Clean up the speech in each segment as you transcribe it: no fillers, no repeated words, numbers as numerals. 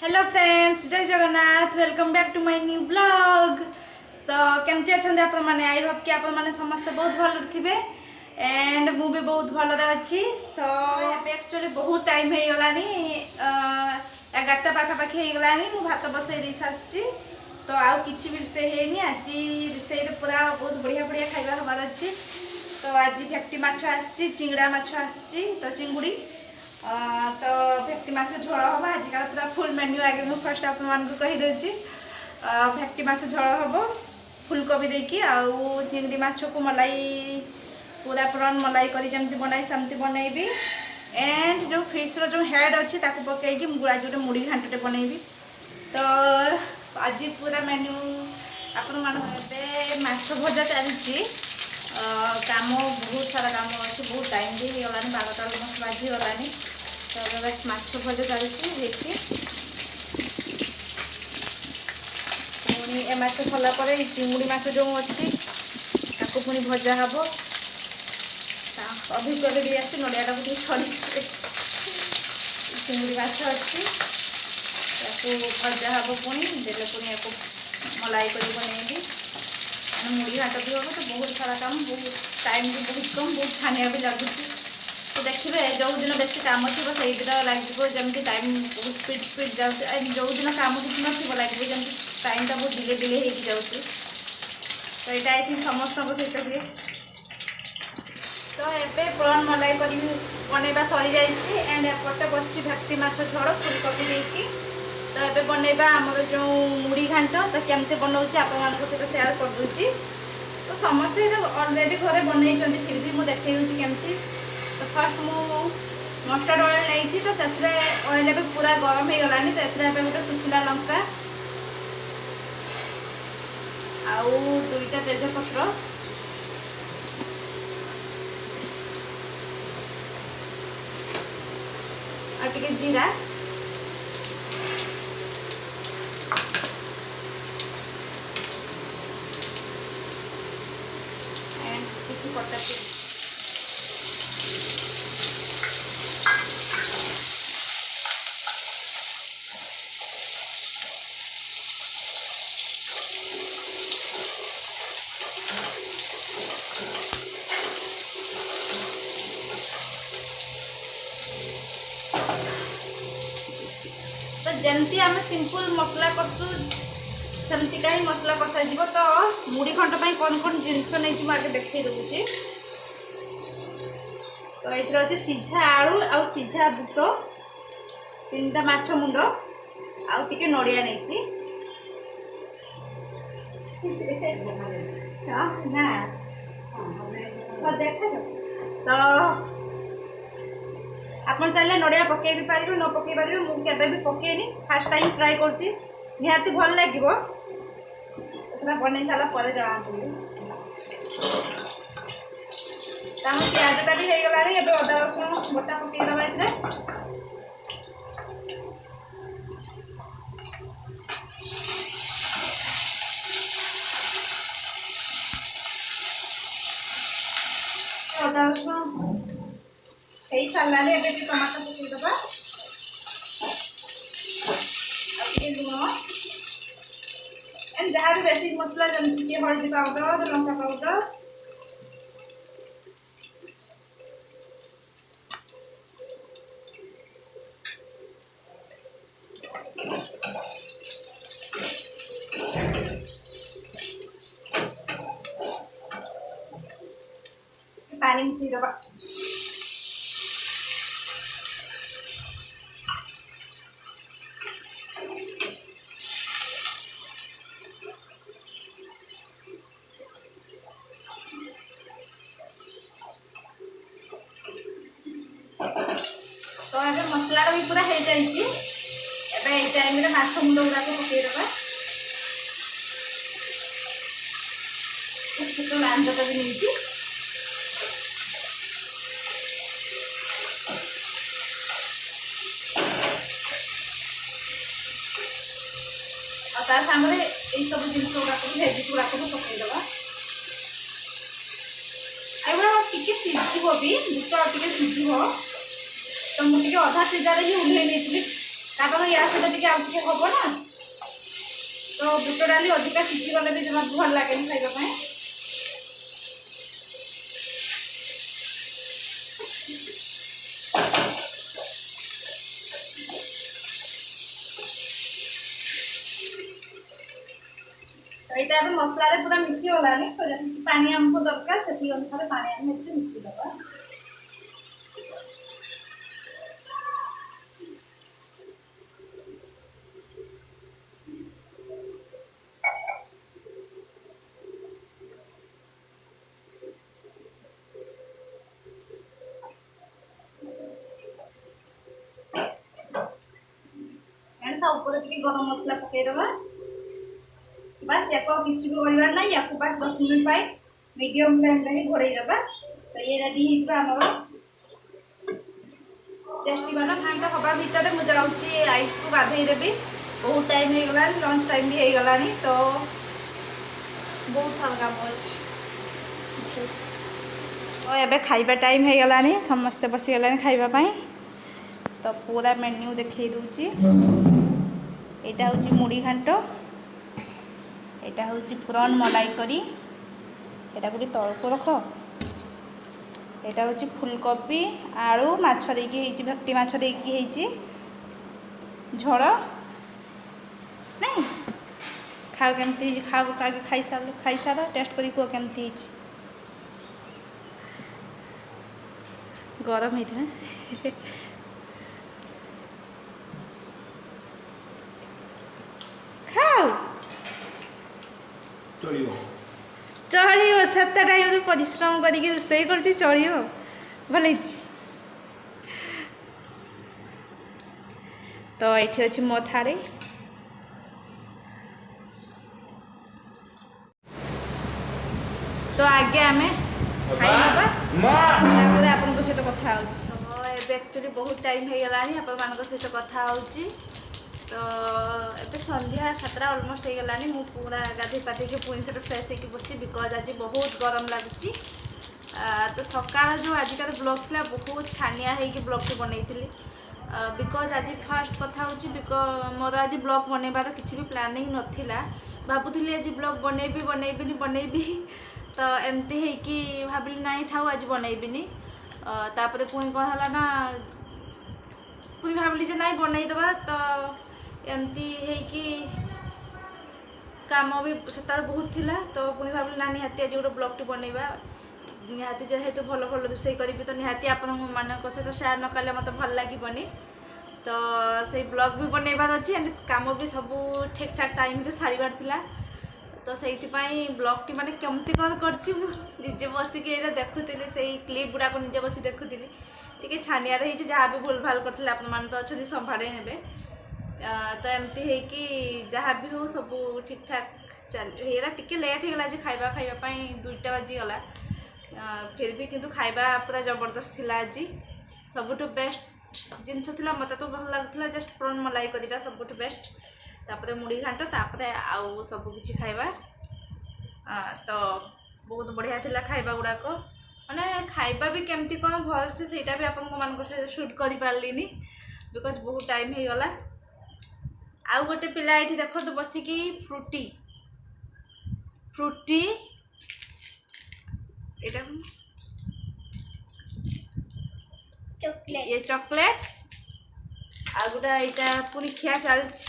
Hello friends, जय Jagannath. Welcome back to my new blog. तो केमती अच्छा आप मैंने आई होप कि आप मैंने समस्ते बहुत भल थे एंड मु भी बहुत भल अच्छी। सो एक्चुअली बहुत टाइम हो गलानी 11टा पाखापाखि हो गलानी। मु भात बसई दे सारी तो आउ कि भी रोसे है आज रोसे पूरा बहुत बढ़िया बढ़िया खाଇବା हमार अच्छी। तो आज भेक्टी माछ आसची, चिंगड़ा माछ आसची, तो चिंगुड़ी तो भेक्टी माछ झोल हम आजिकल पूरा फुल मेन्यू आगे मुझे फर्स्ट आप कहीदे। भेक्टी माछ झोल हम फुलकोबी देकी आउ चिंगड़ी माछ को मलाई पूरा प्रॉन मलाई करी जमती बनाई सेमती बनैबी। एंड जो फिश रो जो हेड अच्छी ताको पकईकी गुड़ा जो मुड़ी घांटटे बनैबी। तो आज पूरा मेन्यू आपण माछ भजा चलती। काम बहुत सारा काम अच्छे, बहुत टाइम भी हो गलानी, 12टा अलमोस्ट बाजी गलानी। तो बस माछ भजा चलती पुणी ए माछ सरला चिंगुड़ी माछ जो अच्छी ताको पुणी भजा हम। अभिज्ञता भी आसी नड़िया टाक छड़ी चिंगुड़ी माछ अच्छी भजा हम पुणी देले पुणी या मलाई कर बनैबी। मुड़ी घाट भी हम तो बहुत सारा काम, बहुत टाइम भी बहुत कम, बहुत छानिया भी लगुच। तो देखिए जो दिन बेस कम थी से दिन लगे जमी टाइम बहुत स्पीड स्पीड जाए, जो दिन कम किसी न लगे जमी टाइमटा बहुत डिले डिले हो जाऊँगी। तो यहाँ आई थिंक समस्त सहित हुए। तो ये प्रॉन मलाई कर बनवा सरी जाइए एंड एपटे बस भेक्टी माछ झोल फुलकोबी देकी। तो ये बनवा आमर जो मुड़ी घाट तो केमती बनाऊँगी आप सहित सेयार कर दूँगी। तो समस्ते अलरेडी घरे बनई फिर भी मुझे देखी दूसरी केमती। तो फर्स्ट मु मस्टर्ड ऑयल नहीं तो से ऑयल भी पूरा गरम हो गलानी। तो ये गोटे सुखिला लंका आउ 2टा तेजपत्र आ जीरा किसी पत्ता तो जमती आम सिंपल मसला करसु सेमती का ही मसला कसा जीव। तो मुड़ी घंट कौन कौन जिनस नहीं आगे देखे दूसरी। तो ये अच्छे सीझा आलू आ सीझा बुट 3टा माछ मुंड आउे नड़िया नहीं ना देखा। तो आपन चाहिए नड़िया पकई भी पारे न पकई पारे, मुझे भी पकईनी फास्ट टाइम ट्राए कर भल लगे। बन सारा पर जना प्याजटा भी हो गला। ये अदा रसुण बटा पकईदबा ये अदा रसुण हो सारा टमाटो पकईदबा लुण एंड जहाँ भी बेसिक मसला जमी हल्दी पाउडर लंका पाउडर पानी मिसेदबा। तो ये मसला भी पूरा हो जाइए। टाइम माछ मुंड गुड़ाक पकईदबा। छोट लांजटा भी नहीं सामने यही सब जिन गुड़ाक भेजिस गुड़ाक भी पकईदबा। एगुड़ा टी सीझ भी बुट टे सीझ तो मुझे अधा सीजार ही उल्हे नहीं कारण या सहित टिके आउ टिके हबो ना तो बुट डाली अधिका सिझी गले भी जमा भल लागे खाइबा ପାଇଁ। एटा अब मसला रे पूरा मिसी गलानी तो जति पानी हमको दरकार सेति अनुसार पानी हम एते मिसी दबा। एंड ता ऊपर टिके गरम मसला पके दबा। बस याको किछि भी करबार नै याको बस 10 मिनिट पाए मीडियम फ्लेम रे ही घोड़ै दबा। तो ये रेडी हितबा हमरो टेस्टी बना खाइटा हवा भीतर मु जाउची आइस को गाधै देबी। बहुत टाइम हे गला लंच टाइम भी हे गलानी तो बहुत सारा काम अछि। तो एबे खाइबा टाइम हे गलानी समस्त बसी गलानी खाइबा पई। तो पूरा मेन्यू देखै दूची। एटा होची मुड़ी घांट, एटा होची प्रॉन मलाई करी, एटा गुडी तळको रख, एटा होची फुलकोबी आलू माछ देकी हेची भक्ति माछ देकी हेची झोड़ नहीं खाओ केमती हेची खाओ कागे खाई सार टेस्ट करी को केमती हेची गरम हेथि ना खाओ चलियो सात टाइम परिश्रम करिक रोषे कर चलियो भल। तो ये अच्छी मो थाड़ी तो आगे आम आपन सहित कथा एक्चुअली बहुत टाइम हो गलानी आपण सहित कथा होची। तो ये संध्या 7टा अलमोस्ट हो गलानी मु पूरा गाधे पाधे के पुणी थे फ्रेश होकर बसी बिकज आज बहुत गरम लगुच। तो सकाळ जो आजिकार ब्लॉग था बहुत छानिया होगी ब्लॉग टी बनई बिकज आज फास्ट कथा हो मोर आज ब्लॉग बनइबार किसी भी प्लानिंग नथिला भाबुली आज ब्लॉग बनैबी तो एमती होगी भाविली ना था आज बनैबिनी तापर पुणी कौन है ना पुणी भाविली ना बनईदबा तो एमती होगी काम भी से बहुत थिला तो पुणी भाविली ना निहाती आज गोटे ब्लॉग टी बनइबा निहाती जेहेतु भल भल रोषे करी तो निहाती आपण मान सहित शेयर न कले मत भल लगे तो से ब्लॉग भी बनइबार अच्छी एंड काम भी सब ठीक ठाक टाइम सारिबार थिला तो से ब्लॉग टी माने केमती कौन करजे बसिक देखुली से क्लिप गुड़ाक निजे बस देखुली टी छानिया जहाँ भी भूल भाल करते आप तो अच्छा संभाड़े हे तो एमती है कि जहाँ भी हो सब ठीक ठाक चल टी लेट हो गला खाइबा खाइबापी 2टा बाजीगला फिर भी किंतु खाइबा पूरा जबरदस्त थिला आज सबुठ बेस्ट जिनस थिला मत तो भल लगुला जस्ट प्रॉन मलाई करीटा सबुठ बेस्ट तापर मुड़ी घाट तापर आउ सब किछि खाइबा तो बहुत बढ़िया थिला खाइबा गुड़ाक माने खाइबा भी केमती कौन भल से सेटा भी आपन मान शूट कर पारलिनी बिकज बहुत टाइम हो गला। आउ गोटे पिला ये देख तो बसिकी फ्रूटी फ्रूटी ये चॉकलेट आ गोटा यहाँ पूरी खिया चलती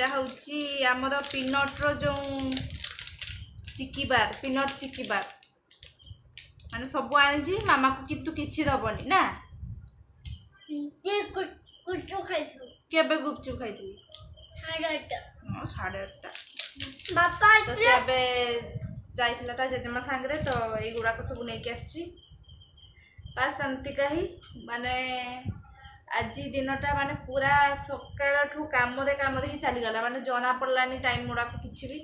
यहाँ हूँ आमर पीनट्र जो चिकिबार पीनट चिकिबार माने सब आनी मामा को किंतु किसी दबनी ना केबे गुपचुप खाई 8:30 बापा तो से जाइला ता जेजेमा सांगरे तो ये गुड़ाक सब नहीं आसी बस एमती कही माने आज दिनटा माने पूरा सकाळ ठू काम ही चलीगला माने जना पड़लानी टाइम गुड़ाक किसी भी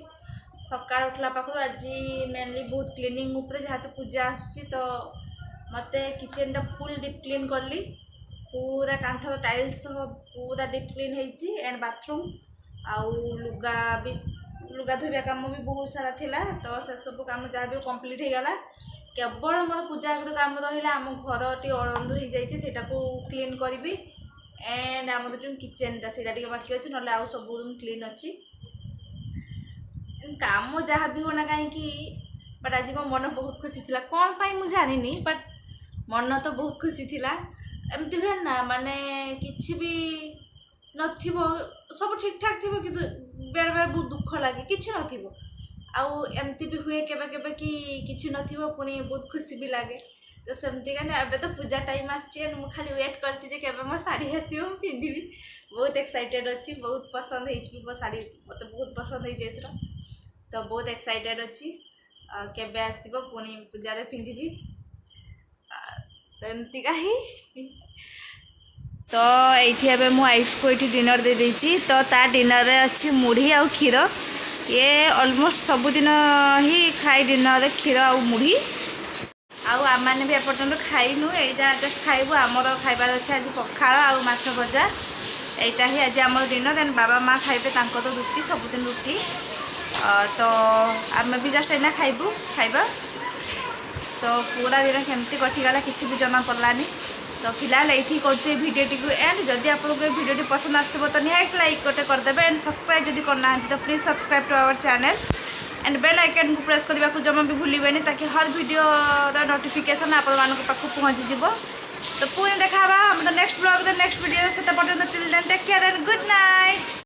सकाळ उठला पाखु आज मेनली बहुत क्लीनिंग उपरे जहाँ तो पूजा आसुची तो मते किचन टा फुल डीप क्लीन करली पूरा कांथर टाइल्स पूरा डीप क्लीन होइची एंड बाथरूम आउ लुगा भी लुगा धोबा काम भी बहुत सारा थिला तो से सब काम जहाँ भी कंप्लीट हो गला केवल मोर पूजा काम रहा आम घर टी अड़ंधु हो जाइए सेटा को क्लीन करी एंड आम जो किचेनटा से बाकी अच्छे ना आउ सब रूम क्लीन अच्छी काम जहाँ भी होना कहीं बट आज मो मन बहुत खुशी थी कौन पाई मुझे जानी बट मन तो बहुत खुशी थिला एमती भी ना माने किसी भी नथिबो सब ठीक ठाक थी कि बेरे बेरे बहुत दुख लगे किसी नथिबो आउ एमती भी हुए केबे केबे कि किसी नथिबो पुनी बहुत खुशी भी लगे तो सेमती का ना तो पूजा टाइम आसी मु खाली वेट कर मो साड़ी आसो पिंधि बहुत एक्साइटेड अच्छी बहुत पसंद हो मो साड़ी मत बहुत पसंद हो तो बहुत एक्साइटेड अच्छी केबे आसो पुनी पूजा पिंधि तो एमती का ही तो ये मो आइफ को ये डिनर दे देती तो ता डिनर रे अच्छी मुढ़ी आ क्षीर ये ऑलमोस्ट सबुदिन ही खाई डिनर रे क्षीर आ मुढ़ी आउ आम मैंने भी एपर्तंत खाइनु यहाँ जस्ट खाइबू आमर खाइबार अच्छे आज पखाड़ आ माछ भजा यहाँ ही आज आम डिनर देन बाबा माँ खाइबे तांको तो रुटी सबुदिन रुटी तो आम भी जस्ट एना खाइबू खाइबा तो पूरा दिन केमती कटिगला किसी भी जना पड़ानी तो फिलहाल ये कर भिडियोटी को एंड जदि आपको भिडियोटी पसंद आसो तो निहायत लाइक गोटे करदे एंड सब्सक्राइब जदि करना तो please subscribe to our channel and bell icon को प्रेस करने को जमा भी भूलें ताकि हर वीडियो नोटिफिकेशन आप पहुँची जीव तो पुणी देखा हम नेक्स्ट ब्लॉग नेक्स्ट वीडियो से till then take care and good night.